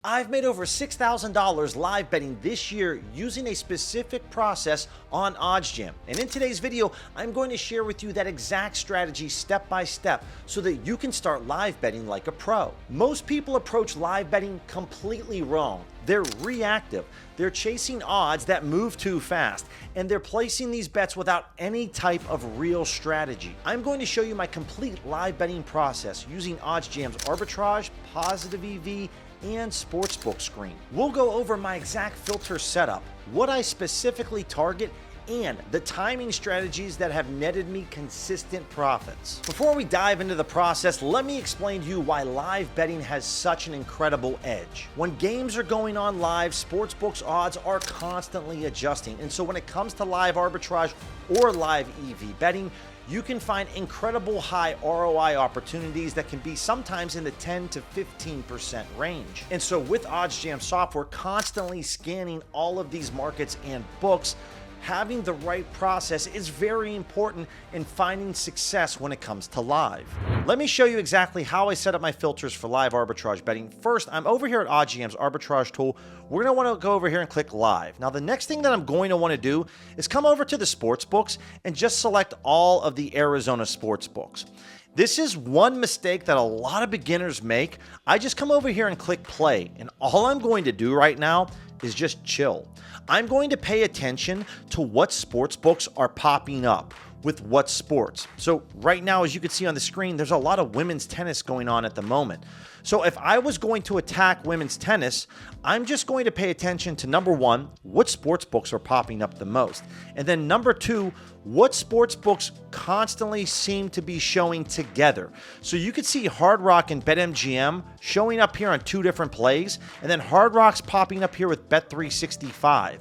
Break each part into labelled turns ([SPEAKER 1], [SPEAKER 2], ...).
[SPEAKER 1] I've made over $6,000 live betting this year using a specific process on OddsJam. And in today's video, I'm going to share with you that exact strategy step by step so that you can start live betting like a pro. Most people approach live betting completely wrong. They're reactive. They're chasing odds that move too fast, and they're placing these bets without any type of real strategy. I'm going to show you my complete live betting process using OddsJam's arbitrage, positive EV, and sportsbook screen. We'll go over my exact filter setup, what I specifically target, and the timing strategies that have netted me consistent profits. Before we dive into the process, let me explain to you why live betting has such an incredible edge. When games are going on live, sportsbooks odds are constantly adjusting, and so when it comes to live arbitrage or live EV betting, you can find incredible high ROI opportunities that can be sometimes in the 10 to 15% range. And so with OddsJam software constantly scanning all of these markets and books, having the right process is very important in finding success when it comes to live. Let me show you exactly how I set up my filters for live arbitrage betting. First, I'm over here at OddsJam's arbitrage tool. We're going to want to go over here and click live. Now, the next thing that I'm going to want to do is come over to the sports books and just select all of the Arizona sports books. This is one mistake that a lot of beginners make. I just come over here and click play, and all I'm going to do right now is just chill. I'm going to pay attention to what sports books are popping up with what sports. So right now, as you can see on the screen, there's a lot of women's tennis going on at the moment. So if I was going to attack women's tennis, I'm just going to pay attention to number one, what sports books are popping up the most. And then number two, what sports books constantly seem to be showing together. So you can see Hard Rock and BetMGM showing up here on two different plays, and then Hard Rock's popping up here with Bet365.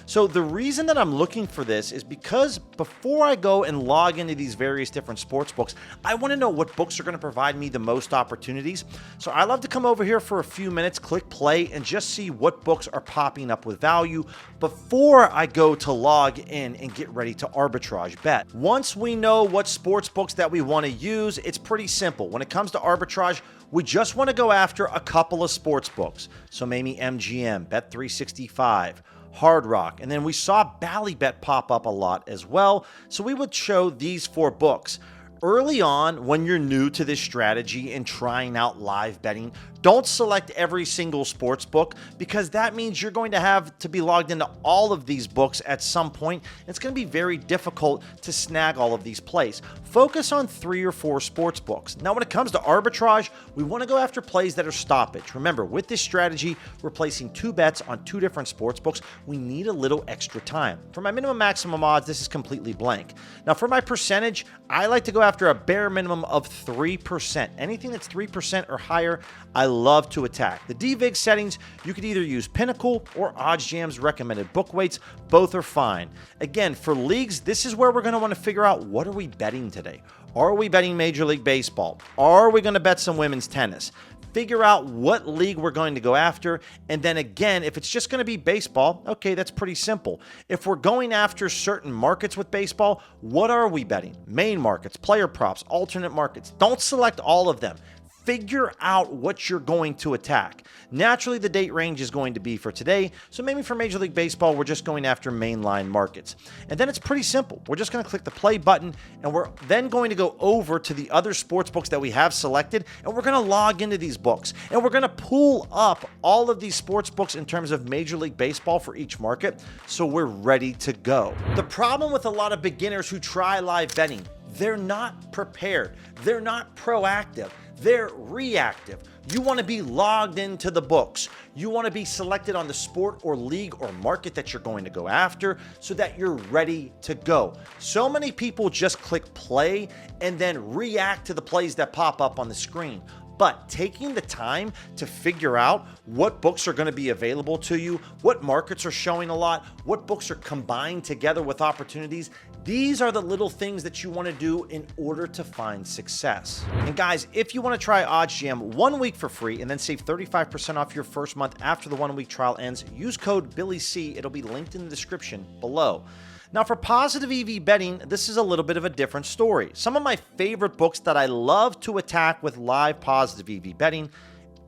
[SPEAKER 1] So the reason that I'm looking for this is because before I go and log into these various different sports books, I want to know what books are going to provide me the most opportunities. So I love to come over here for a few minutes, click play, and just see what books are popping up with value before I go to log in and get ready to arbitrage bet. Once we know what sports books that we want to use, it's pretty simple. When it comes to arbitrage, we just want to go after a couple of sports books. So maybe MGM, Bet365, Hard Rock, and then we saw Ballybet pop up a lot as well, so we would show these four books. Early on, when you're new to this strategy and trying out live betting, don't select every single sports book, because that means you're going to have to be logged into all of these books at some point. It's going to be very difficult to snag all of these plays. Focus on 3 or 4 sports books. Now, when it comes to arbitrage, we want to go after plays that are stoppage. Remember, with this strategy, we're placing 2 bets on 2 different sports books. We need a little extra time. For my minimum maximum odds, this is completely blank. Now, for my percentage, I like to go after a bare minimum of 3%. Anything that's 3% or higher, I love to attack. The DVIG settings, you could either use Pinnacle or OddsJam's recommended book weights. Both are fine. Again, for leagues, this is where we're going to want to figure out, what are we betting today? Are we betting Major League Baseball? Are we going to bet some women's tennis? Figure out what league we're going to go after. And then again, if it's just going to be baseball, okay, that's pretty simple. If we're going after certain markets with baseball, what are we betting? Main markets, player props, alternate markets. Don't select all of them. Figure out what you're going to attack. Naturally, the date range is going to be for today, so maybe for Major League Baseball, we're just going after mainline markets. And then it's pretty simple. We're just going to click the play button, and we're then going to go over to the other sports books that we have selected, and we're going to log into these books. And we're going to pull up all of these sports books in terms of Major League Baseball for each market, so we're ready to go. The problem with a lot of beginners who try live betting, they're not prepared. They're not proactive. They're reactive. You want to be logged into the books. You want to be selected on the sport or league or market that you're going to go after so that you're ready to go. So many people just click play and then react to the plays that pop up on the screen. But taking the time to figure out what books are going to be available to you, what markets are showing a lot, what books are combined together with opportunities, these are the little things that you want to do in order to find success. And guys, if you want to try OddsJam 1 week for free and then save 35% off your first month after the 1 week trial ends, use code BILLYC. It'll be linked in the description below. Now, for positive EV betting, this is a little bit of a different story. Some of my favorite books that I love to attack with live positive EV betting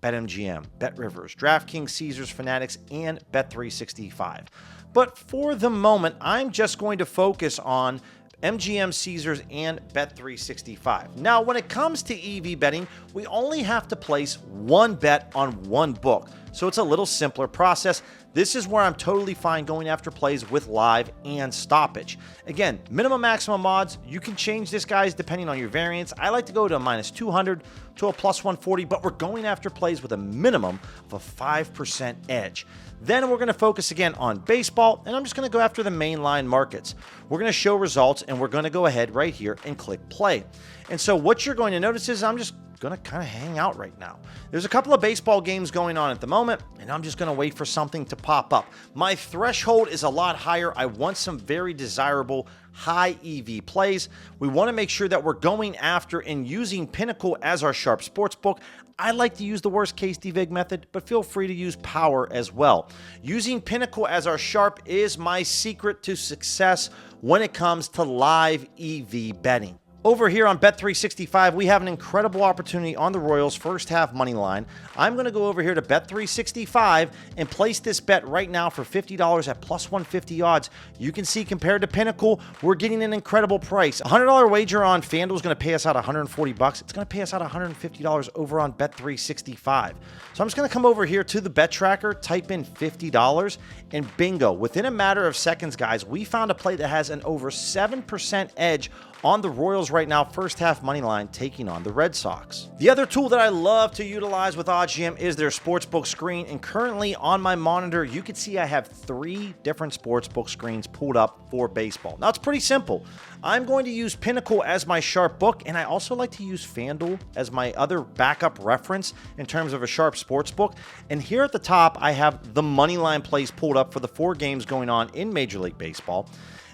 [SPEAKER 1] BetMGM, BetRivers, DraftKings, Caesars, Fanatics, and Bet365. But for the moment, I'm just going to focus on MGM, Caesars, and Bet365. Now, when it comes to EV betting, we only have to place one bet on one book. So it's a little simpler process. This is where I'm totally fine going after plays with live and stoppage. Again, minimum maximum odds, you can change this, guys, depending on your variance. I like to go to a -200 to a +140, but we're going after plays with a minimum of a 5% edge. Then we're going to focus again on baseball, and I'm just going to go after the mainline markets. We're going to show results, and we're going to go ahead right here and click play. And so what you're going to notice is I'm just going to kind of hang out right now. There's a couple of baseball games going on at the moment, and I'm just going to wait for something to pop up. My threshold is a lot higher. I want some very desirable high EV plays. We want to make sure that we're going after and using Pinnacle as our sharp sportsbook. I like to use the worst case DVIG method, but feel free to use Power as well. Using Pinnacle as our sharp is my secret to success when it comes to live EV betting. Over here on Bet365, we have an incredible opportunity on the Royals first half money line. I'm going to go over here to Bet365 and place this bet right now for $50 at +150 odds. You can see compared to Pinnacle, we're getting an incredible price. A $100 wager on FanDuel is going to pay us out $140. It's going to pay us out $150 over on Bet365. So I'm just going to come over here to the bet tracker, type in $50, and bingo. Within a matter of seconds, guys, we found a play that has an over 7% edge on the Royals right now, first half money line taking on the Red Sox. The other tool that I love to utilize with OddsJam is their sportsbook screen, and currently on my monitor, you can see I have 3 different sportsbook screens pulled up for baseball. Now, it's pretty simple. I'm going to use Pinnacle as my sharp book, and I also like to use FanDuel as my other backup reference in terms of a sharp sportsbook. And here at the top, I have the money line plays pulled up for the 4 games going on in Major League Baseball.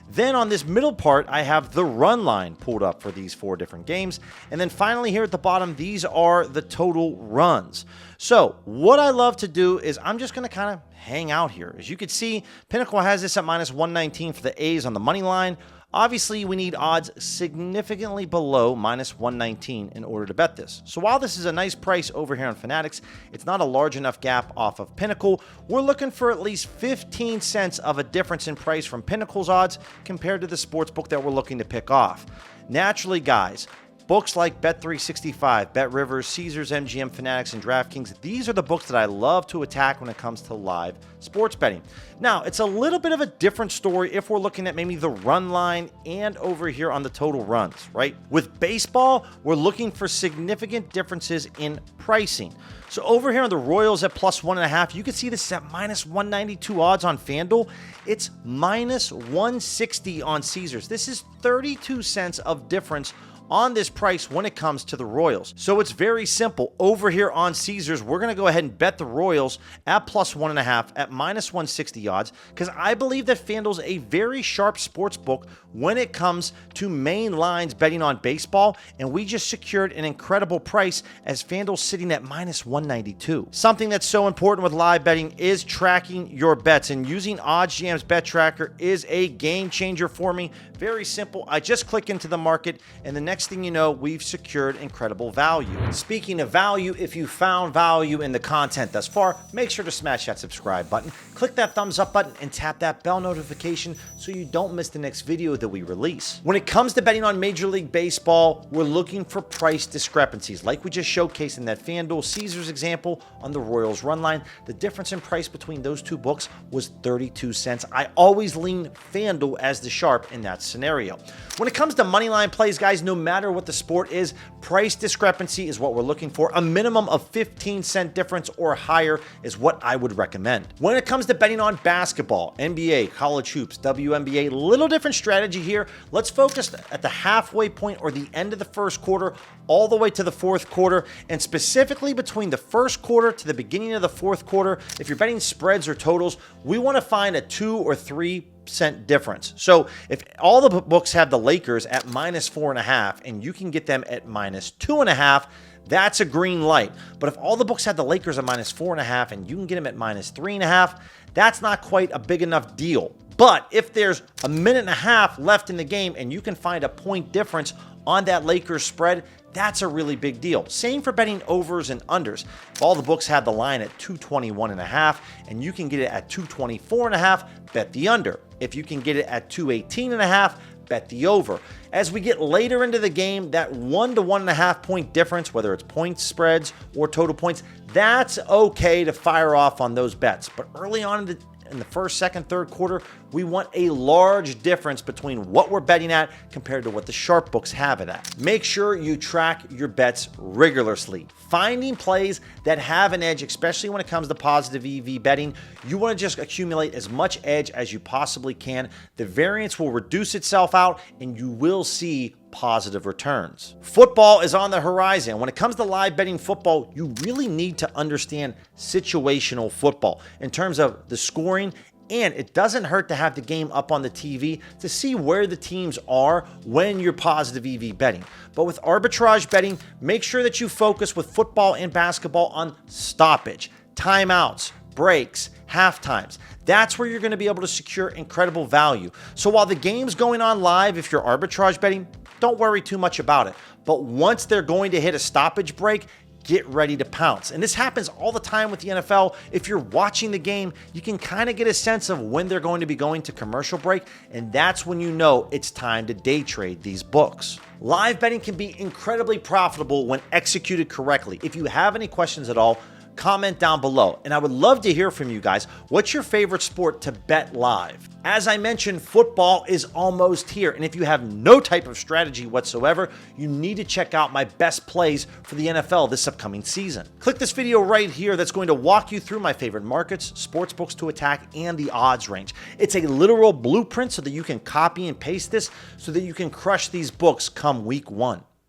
[SPEAKER 1] Then on this middle part, I have the run line pulled up for these 4 different games. And then finally here at the bottom, these are the total runs. So what I love to do is I'm just going to kind of hang out here. As you can see, Pinnacle has this at -119 for the A's on the money line. Obviously, we need odds significantly below -119 in order to bet this. So while this is a nice price over here on Fanatics, it's not a large enough gap off of Pinnacle. We're looking for at least 15 cents of a difference in price from Pinnacle's odds compared to the sportsbook that we're looking to pick off. Naturally, guys, books like Bet365, BetRivers, Caesars, MGM, Fanatics, and DraftKings, these are the books that I love to attack when it comes to live sports betting. Now, it's a little bit of a different story if we're looking at maybe the run line and over here on the total runs, right? With baseball, we're looking for significant differences in pricing. So over here on the Royals at +1.5, you can see this is at -192 odds on FanDuel. It's -160 on Caesars. This is 32 cents of difference on this price when it comes to the Royals. So it's very simple. Over here on Caesars, we're going to go ahead and bet the Royals at +1.5 at -160 odds because I believe that FanDuel's a very sharp sports book when it comes to main lines betting on baseball, and we just secured an incredible price as FanDuel's sitting at -192. Something that's so important with live betting is tracking your bets, and using OddsJam's bet tracker is a game changer for me. Very simple. I just click into the market, and the next thing you know, we've secured incredible value. Speaking of value, if you found value in the content thus far, make sure to smash that subscribe button, click that thumbs up button, and tap that bell notification so you don't miss the next video that we release. When it comes to betting on Major League Baseball, we're looking for price discrepancies, like we just showcased in that FanDuel Caesars example on the Royals run line. The difference in price between those 2 books was 32 cents. I always lean FanDuel as the sharp in that scenario. When it comes to money line plays, guys, no matter what the sport is, price discrepancy is what we're looking for. A minimum of 15-cent difference or higher is what I would recommend. When it comes to betting on basketball, NBA, college hoops, WNBA, little different strategy here. Let's focus at the halfway point or the end of the first quarter all the way to the fourth quarter, and specifically between the first quarter to the beginning of the fourth quarter. If you're betting spreads or totals, we want to find a 2 or 3% difference. So if all the books have the Lakers at -4.5 and you can get them at -2.5, that's a green light. But if all the books have the Lakers at -4.5 and you can get them at -3.5, that's not quite a big enough deal. But if there's a minute and a half left in the game and you can find a point difference on that Lakers spread, That's a really big deal. Same for betting overs and unders. If all the books have the line at 221.5 and you can get it at 224.5, bet the under. If you can get it at 218.5, bet the over. As we get later into the game, that 1 to 1.5 point difference, whether it's point spreads or total points, that's okay to fire off on those bets. But early on in the first, second, third quarter, we want a large difference between what we're betting at compared to what the sharp books have it at. Make sure you track your bets rigorously. Finding plays that have an edge, especially when it comes to positive EV betting, you want to just accumulate as much edge as you possibly can. The variance will reduce itself out and you will see positive returns. Football is on the horizon. When it comes to live betting football, you really need to understand situational football in terms of the scoring, and it doesn't hurt to have the game up on the TV to see where the teams are when you're positive EV betting. But with arbitrage betting, make sure that you focus with football and basketball on stoppage, timeouts, breaks, half times. That's where you're going to be able to secure incredible value. So while the game's going on live, if you're arbitrage betting, don't worry too much about it. But once they're going to hit a stoppage break, get ready to pounce. And this happens all the time with the NFL. If you're watching the game, you can kind of get a sense of when they're going to be going to commercial break, and that's when you know it's time to day trade these books. Live betting can be incredibly profitable when executed correctly. If you have any questions at all, comment down below, and I would love to hear from you guys. What's your favorite sport to bet live? As I mentioned, football is almost here, and if you have no type of strategy whatsoever, you need to check out my best plays for the NFL this upcoming season. Click this video right here that's going to walk you through my favorite markets, sports books to attack, and the odds range. It's a literal blueprint so that you can copy and paste this so that you can crush these books come week 1.